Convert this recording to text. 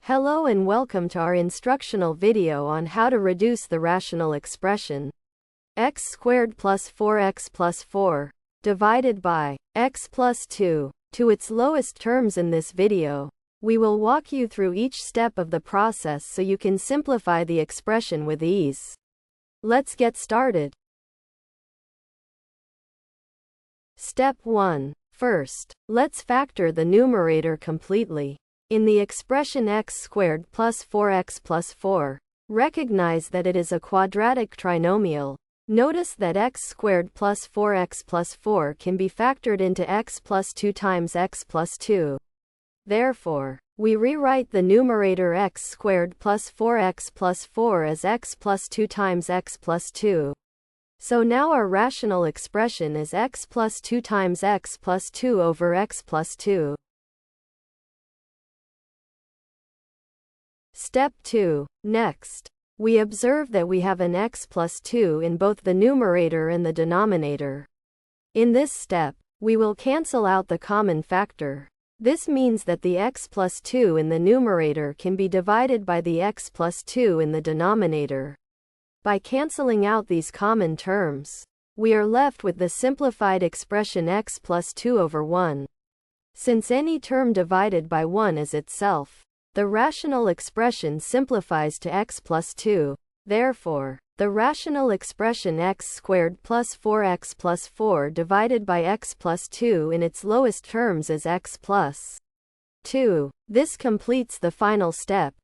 Hello and welcome to our instructional video on how to reduce the rational expression x squared plus 4x plus 4 divided by x plus 2 to its lowest terms. In this video, we will walk you through each step of the process so you can simplify the expression with ease. Let's get started. Step 1. First, let's factor the numerator completely. In the expression x squared plus 4x plus 4, recognize that it is a quadratic trinomial. Notice that x squared plus 4x plus 4 can be factored into x plus 2 times x plus 2. Therefore, we rewrite the numerator x squared plus 4x plus 4 as x plus 2 times x plus 2. So now our rational expression is x plus 2 times x plus 2 over x plus 2. Step 2. Next, we observe that we have an x plus 2 in both the numerator and the denominator. In this step, we will cancel out the common factor. This means that the x plus 2 in the numerator can be divided by the x plus 2 in the denominator. By canceling out these common terms, we are left with the simplified expression x plus 2 over 1. Since any term divided by 1 is itself, the rational expression simplifies to x plus 2. Therefore, the rational expression x squared plus 4x plus 4 divided by x plus 2 in its lowest terms is x plus 2. This completes the final step.